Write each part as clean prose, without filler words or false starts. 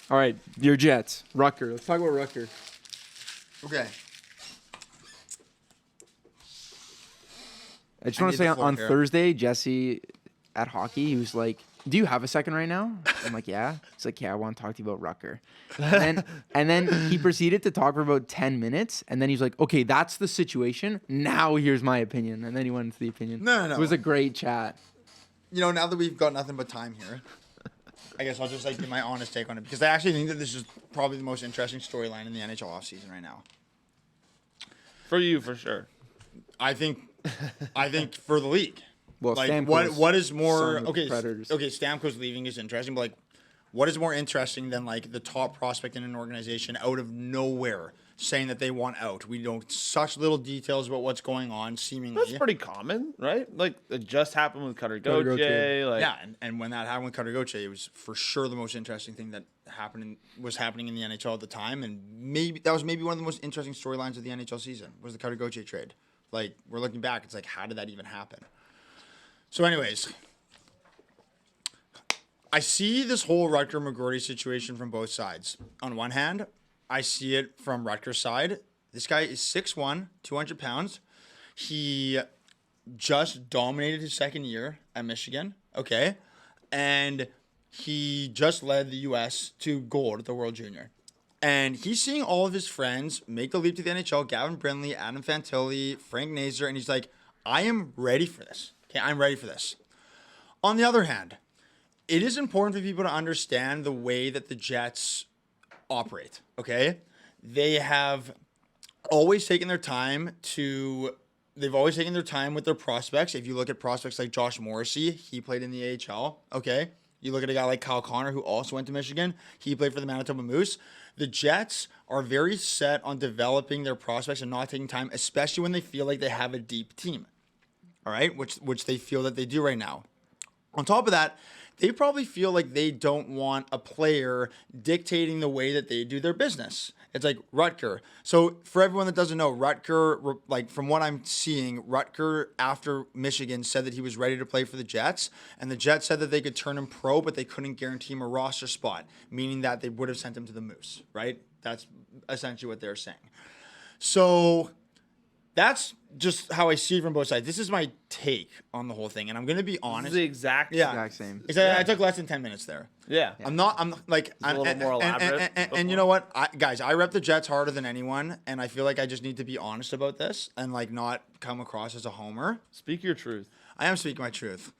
All right, your Jets. Rutger. Let's talk about Rutger. Okay. I just want to say on Thursday, Jesse at hockey, he was like, "Do you have a second right now?" I'm like, "Yeah." He's like, "Yeah, I want to talk to you about Rutger." And then he proceeded to talk for about 10 minutes, and then he's like, "Okay, that's the situation. Now here's my opinion." And then he went into the opinion. No. It was a great chat. Now that we've got nothing but time here, I guess I'll just give my honest take on it because I actually think that this is probably the most interesting storyline in the NHL offseason right now. For you, for sure. I think for the league. Well, what is more Predators. Okay, Stamkos leaving is interesting, but what is more interesting than the top prospect in an organization out of nowhere saying that they want out? We know such little details about what's going on, seemingly. That's pretty common, right? It just happened with Cutter Gauthier. Yeah, and when that happened with Cutter Gauthier, it was for sure the most interesting thing that was happening in the NHL at the time, and that was maybe one of the most interesting storylines of the NHL season was the Cutter Gauthier trade. We're looking back, it's how did that even happen? So anyways, I see this whole Rutger McGroarty situation from both sides. On one hand, I see it from Rutger's side. This guy is 6'1", 200 pounds. He just dominated his second year at Michigan, okay? And he just led the U.S. to gold at the World Junior. And he's seeing all of his friends make the leap to the NHL, Gavin Brindley, Adam Fantilli, Frank Nazar, and he's like, I am ready for this. Okay, I'm ready for this. On the other hand, it is important for people to understand the way that the Jets operate, okay? They have always taken their time with their prospects. If you look at prospects like Josh Morrissey, he played in the AHL, okay? You look at a guy like Kyle Connor, who also went to Michigan. He played for the Manitoba Moose. The Jets are very set on developing their prospects and not taking time, especially when they feel like they have a deep team, all right, which they feel that they do right now. On top of that, they probably feel like they don't want a player dictating the way that they do their business. It's like Rutger. So for everyone that doesn't know, Rutger, from what I'm seeing, Rutger after Michigan said that he was ready to play for the Jets, and the Jets said that they could turn him pro, but they couldn't guarantee him a roster spot, meaning that they would have sent him to the Moose, right? That's essentially what they're saying. So that's just how I see it from both sides. This is my take on the whole thing, and I'm going to be honest. This is the exact same. I took less than 10 minutes there. Yeah. I'm a little bit more elaborate. And you know what? I rep the Jets harder than anyone, and I feel like I just need to be honest about this and not come across as a homer. Speak your truth. I am speaking my truth.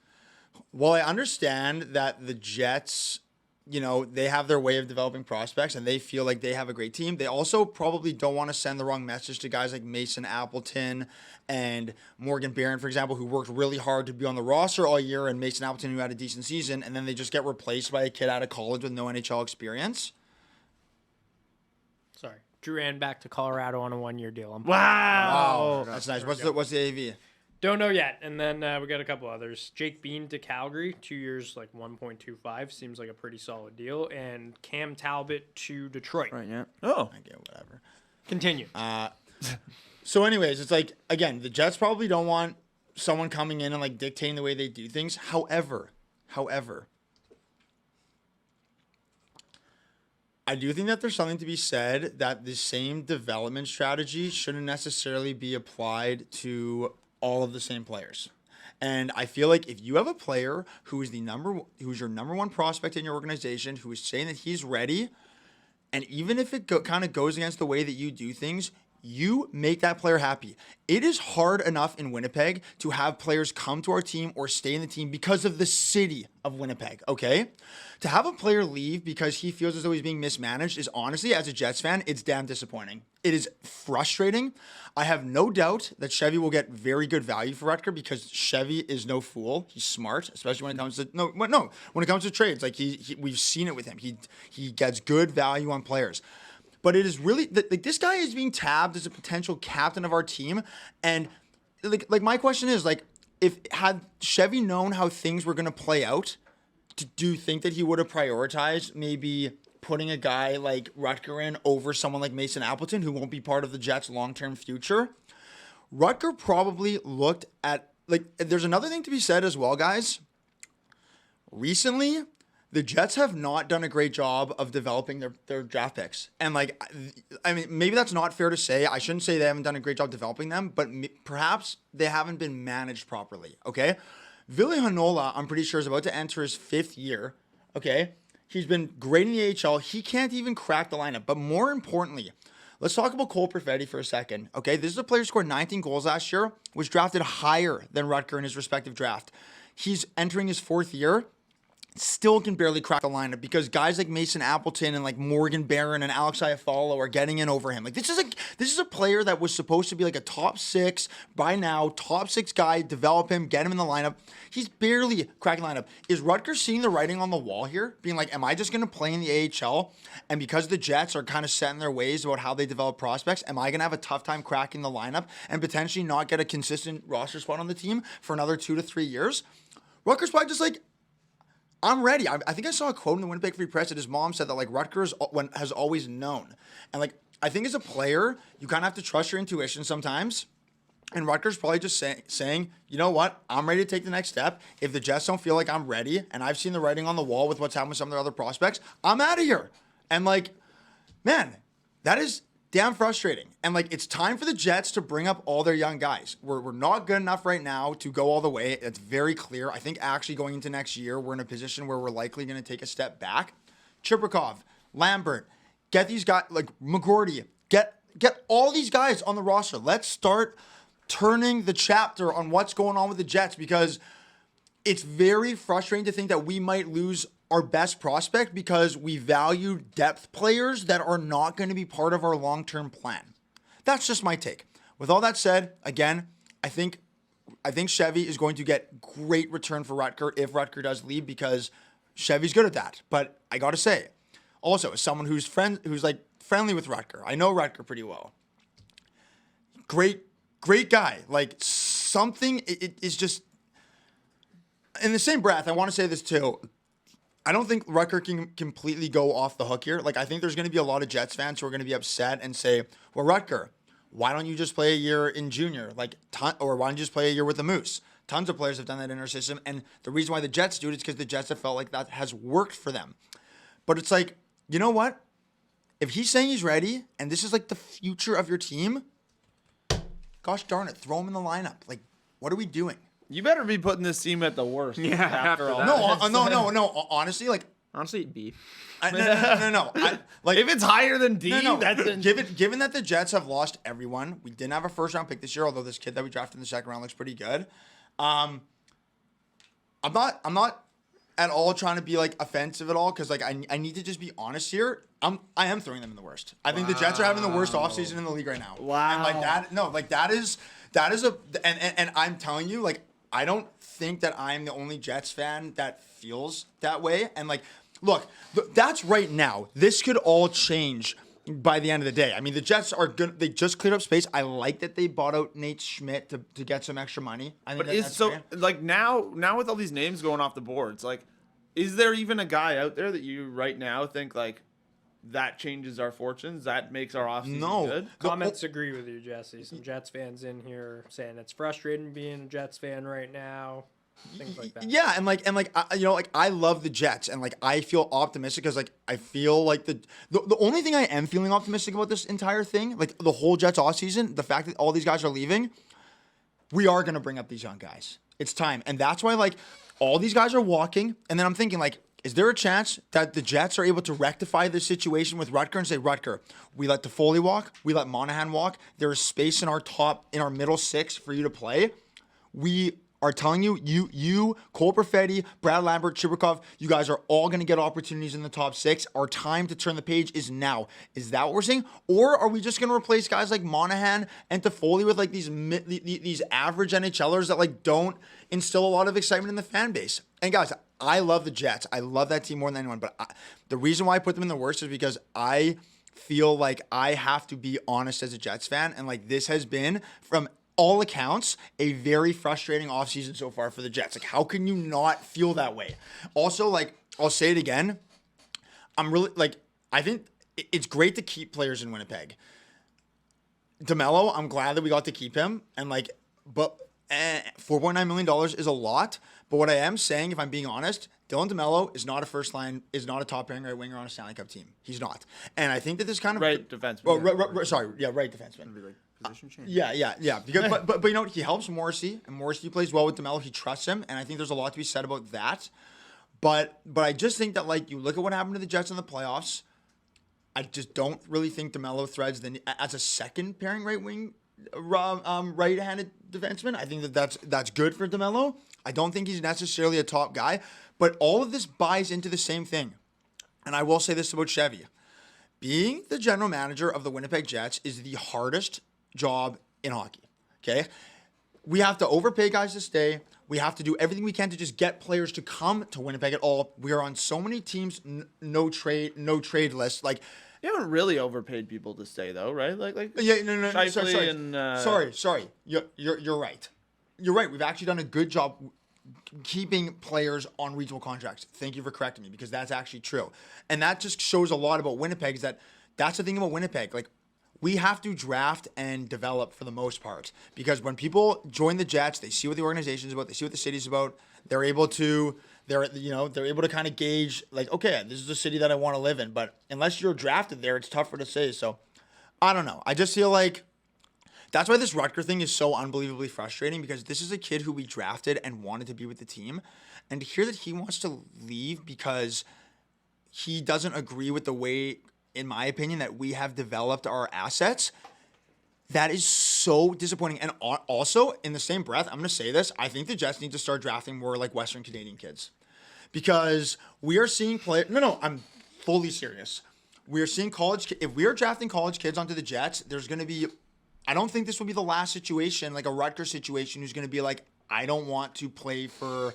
While I understand that the Jets, they have their way of developing prospects and they feel like they have a great team, they also probably don't want to send the wrong message to guys like Mason Appleton and Morgan Barron, for example, who worked really hard to be on the roster all year, and Mason Appleton, who had a decent season, and then they just get replaced by a kid out of college with no NHL experience. Sorry. Duran back to Colorado on a 1-year deal. Wow. That's nice. What's the AV? Don't know yet. And then we got a couple others. Jake Bean to Calgary, 2 years, 1.25. Seems like a pretty solid deal. And Cam Talbot to Detroit. Right, yeah. Oh. I get whatever. Continue. So anyways, it's again, the Jets probably don't want someone coming in and dictating the way they do things. However, I do think that there's something to be said that the same development strategy shouldn't necessarily be applied to all of the same players. And I feel like if you have a player who's your number one prospect in your organization, who is saying that he's ready, and even if it kind of goes against the way that you do things, you make that player happy. It is hard enough in Winnipeg to have players come to our team or stay in the team because of the city of Winnipeg, okay? To have a player leave because he feels as though he's being mismanaged is honestly, as a Jets fan, it's damn disappointing. It is frustrating. I have no doubt that Chevy will get very good value for Rutger because Chevy is no fool. He's smart, especially when it comes to when it comes to trades. We've seen it with him. He gets good value on players. But it is really this guy is being tabbed as a potential captain of our team, and my question is if had Chevy known how things were going to play out, do you think that he would have prioritized maybe putting a guy like Rutger in over someone like Mason Appleton, who won't be part of the Jets' long-term future? Rutger probably looked at there's another thing to be said as well, guys. Recently, the Jets have not done a great job of developing their draft picks. And like, I mean, maybe that's not fair to say. I shouldn't say they haven't done a great job developing them, but perhaps they haven't been managed properly. Okay. Ville Heinola, I'm pretty sure, is about to enter his 5th year. Okay. He's been great in the AHL. He can't even crack the lineup. But more importantly, let's talk about Cole Perfetti for a second. Okay. This is a player who scored 19 goals last year, was drafted higher than Rutger in his respective draft. He's entering his 4th year. Still can barely crack the lineup because guys like Mason Appleton and like Morgan Barron and Alex Iafallo are getting in over him. Like this is a player that was supposed to be like a top 6 by now, top 6 guy, develop him, get him in the lineup. He's barely cracking the lineup. Is Rutger seeing the writing on the wall here? Being like, am I just going to play in the AHL? And because the Jets are kind of set in their ways about how they develop prospects, am I going to have a tough time cracking the lineup and potentially not get a consistent roster spot on the team for another 2 to 3 years? Rutger's probably just like, I'm ready. I think I saw a quote in the Winnipeg Free Press that his mom said that like Rutger has always known. And like, I think as a player, you kind of have to trust your intuition sometimes. And Rutger's probably just saying, you know what? I'm ready to take the next step. If the Jets don't feel like I'm ready and I've seen the writing on the wall with what's happened with some of their other prospects, I'm out of here. And like, man, that is damn frustrating. And like, it's time for the Jets to bring up all their young guys. We're not good enough right now to go all the way. It's very clear. I think actually going into next year, we're in a position where we're likely going to take a step back. Chibrikov, Lambert, get these guys like McGroarty, get all these guys on the roster. Let's start turning the chapter on what's going on with the Jets because it's very frustrating to think that we might lose our best prospect because we value depth players that are not going to be part of our long-term plan. That's just my take. With all that said, again, I think Chevy is going to get great return for Rutger if Rutger does leave because Chevy's good at that. But I got to say, also as someone who's like friendly with Rutger, I know Rutger pretty well. Great guy. Like something it is just in the same breath. I want to say this too. I don't think Rutger can completely go off the hook here. Like, I think there's going to be a lot of Jets fans who are going to be upset and say, well, Rutger, why don't you just play a year in junior? Or why don't you just play a year with the Moose? Tons of players have done that in our system. And the reason why the Jets do it is because the Jets have felt like that has worked for them. But it's like, you know what? If he's saying he's ready and this is like the future of your team, gosh darn it, throw him in the lineup. Like, what are we doing? You better be putting this team at the worst. Yeah, after all. that. No. Honestly, like, Honestly, B. No. Like, if it's higher than D, that's given that the Jets have lost everyone, we didn't have a first round pick this year, although this kid that we drafted in the second round looks pretty good. I'm not at all trying to be like offensive at all because like I need to just be honest here. I am throwing them in the worst. I think the Jets are having the worst offseason in the league right now. Wow. And like that, no, like that is and I'm telling you, like, I don't think that I'm the only Jets fan that feels that way. And like, look, that's right now. This could all change by the end of the day. I mean, the Jets are good. They just cleared up space. I like that they bought out Nate Schmidt to get some extra money. I think that's so great. Like now with all these names going off the boards, like, is there even a guy out there that you right now think like that changes our fortunes? That makes our offseason good? Comments agree with you, Jesse. Some Jets fans in here saying it's frustrating being a Jets fan right now. Things like that. Yeah, and I love the Jets, and like I feel optimistic because like I feel like the only thing I am feeling optimistic about this entire thing, like the whole Jets offseason, the fact that all these guys are leaving, we are gonna bring up these young guys. It's time, and that's why like all these guys are walking, and then I'm thinking like, is there a chance that the Jets are able to rectify this situation with Rutger and say, Rutger, we let Toffoli walk, we let Monahan walk. There is space in our middle 6 for you to play. We are telling you, Cole Perfetti, Brad Lambert, Chibrikov, you guys are all going to get opportunities in the top 6. Our time to turn the page is now. Is that what we're saying? Or are we just going to replace guys like Monahan and Toffoli with like these average NHLers that like don't instill a lot of excitement in the fan base? And guys, I love the Jets. I love that team more than anyone. But the reason why I put them in the worst is because I feel like I have to be honest as a Jets fan. And like this has been, from all accounts, a very frustrating offseason so far for the Jets. Like, how can you not feel that way? Also, like, I'll say it again. I'm really, like, I think it's great to keep players in Winnipeg. DeMello, I'm glad that we got to keep him. And like, but $4.9 million is a lot. But what I am saying, if I'm being honest, Dylan DeMello is not a top pairing right winger on a Stanley Cup team. He's not. And I think that this kind of Right defenseman. Oh, right defenseman. Position change. Yeah. Because, but you know what? He helps Morrissey, and Morrissey plays well with DeMello. He trusts him, and I think there's a lot to be said about that. But I just think that, like, you look at what happened to the Jets in the playoffs. I just don't really think DeMello threads as a second pairing right wing, right-handed defenseman. I think that's good for DeMello. I don't think he's necessarily a top guy, but all of this buys into the same thing. And I will say this about Chevy. Being the general manager of the Winnipeg Jets is the hardest job in hockey, okay? We have to overpay guys to stay. We have to do everything we can to just get players to come to Winnipeg at all. We are on so many teams, no trade list. Like, You haven't really overpaid people to stay though, right? Like yeah, no. Shifley Sorry. Sorry. You're right. You're right. We've actually done a good job keeping players on regional contracts. Thank you for correcting me, because that's actually true. And that just shows a lot about Winnipeg, is that's the thing about Winnipeg. Like, we have to draft and develop for the most part, because when people join the Jets, they see what the organization's about, they see what the city's about. They're able to kind of gauge, like, okay, this is the city that I want to live in. But unless you're drafted there, it's tougher to say. So I don't know. I just feel like that's why this Rutger thing is so unbelievably frustrating, because this is a kid who we drafted and wanted to be with the team. And to hear that he wants to leave because he doesn't agree with the way, in my opinion, that we have developed our assets, that is so disappointing. And also, in the same breath, I'm going to say this, I think the Jets need to start drafting more like Western Canadian kids. Because we are seeing No, I'm fully serious. We are seeing if we are drafting college kids onto the Jets, there's going to be, I don't think this will be the last situation, like a Rutger situation, who's going to be like, I don't want to play for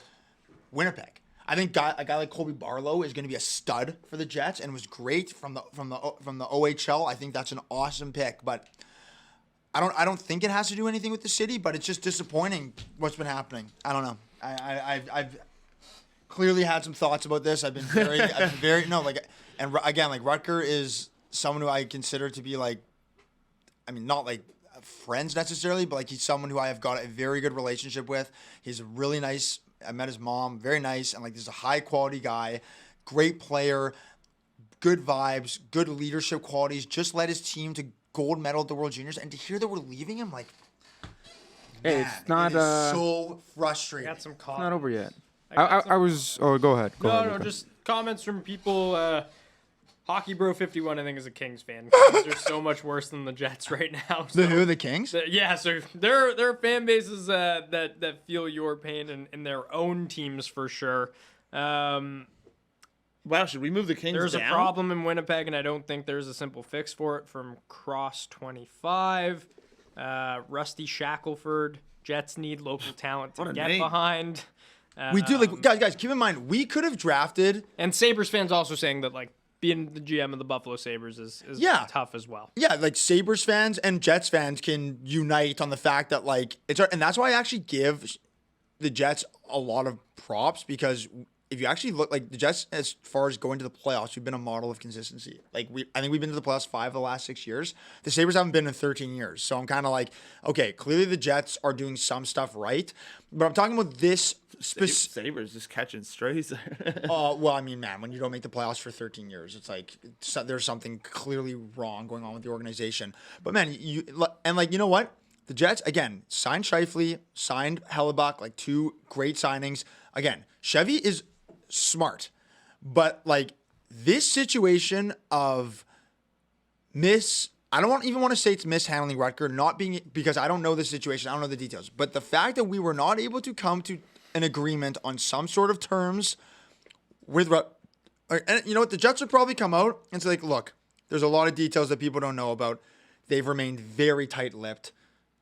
Winnipeg. I think a guy like Colby Barlow is going to be a stud for the Jets and was great from the OHL. I think that's an awesome pick, but I don't think it has to do anything with the city, but it's just disappointing what's been happening. I don't know. I've clearly had some thoughts about this. I've been very and again, like, Rutger is someone who I consider to be, like, I mean, not like friends necessarily, but like, he's someone who I have got a very good relationship with. He's a really nice. I met his mom, very nice, and like, this is a high quality guy, great player, good vibes, good leadership qualities. Just led his team to gold medal at the World Juniors, and to hear that we're leaving him, like, Hey, it's not it is so frustrating. Got some not over yet. got I was. Oh, go ahead. Go ahead, No, Luca. just comments from people. Hockey Bro 51, I think, is a Kings fan. They're so much worse than the Jets right now. So. The Kings? Yeah, so there are fan bases that feel your pain in their own teams for sure. Wow, should we move the Kings There's down? a problem in Winnipeg, and I don't think there's a simple fix for it. From Cross 25, Rusty Shackelford. Jets need local talent to What a get name. behind. We do, like, guys, keep in mind, we could have drafted. And Sabres fans also saying that, like, being the GM of the Buffalo Sabres is Yeah. tough as well. Yeah, like, Sabres fans and Jets fans can unite on the fact that, like, and that's why I actually give the Jets a lot of props, because if you actually look, like, the Jets, as far as going to the playoffs, we've been a model of consistency. Like, I think we've been to the playoffs 5 of the last 6 years. The Sabres haven't been in 13 years. So I'm kind of like, okay, clearly the Jets are doing some stuff right. But I'm talking about this specific. Sabres just catching strays. Well, I mean, man, when you don't make the playoffs for 13 years, it's like there's something clearly wrong going on with the organization. But, man, you know what? The Jets, again, signed Shifley, signed Hellebuck, like, 2 great signings. Again, Chevy is smart, but, like, this situation of I don't even want to say it's mishandling Rutger, because I don't know the situation, I don't know the details, but the fact that we were not able to come to an agreement on some sort of terms with and you know what, the Jets would probably come out and say, like, look, there's a lot of details that people don't know about. They've remained very tight-lipped.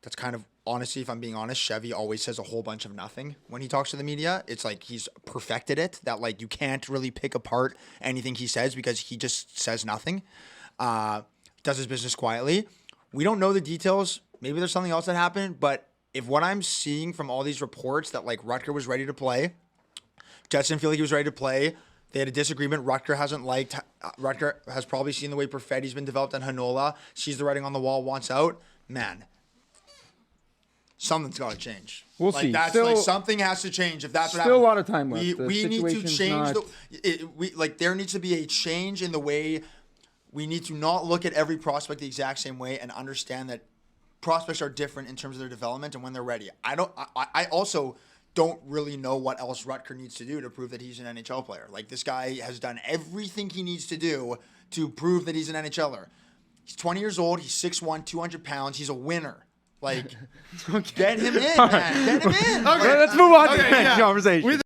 That's kind of, honestly, if I'm being honest, Chevy always says a whole bunch of nothing when he talks to the media. It's like he's perfected it, that, like, you can't really pick apart anything he says because he just says nothing. Does his business quietly. We don't know the details. Maybe there's something else that happened, but if what I'm seeing from all these reports that, like, Rutger was ready to play, Jets didn't feel like he was ready to play, they had a disagreement. Rutger has probably seen the way Perfetti's been developed, and Hanola sees the writing on the wall, wants out. Man, something's got to change. We'll like, see. That's Still- like something has to change if that's what Still happens. a lot of time left. The We need to situation's change not- there needs to be a change in the way we need to not look at every prospect the exact same way and understand that prospects are different in terms of their development and when they're ready. I also don't really know what else Rutger needs to do to prove that he's an NHL player. Like, this guy has done everything he needs to do to prove that he's an NHLer. He's 20 years old. He's 6'1", 200 pounds. He's a winner. Like, get him in, man. Get him in. Let's move on to Okay, the next yeah. conversation.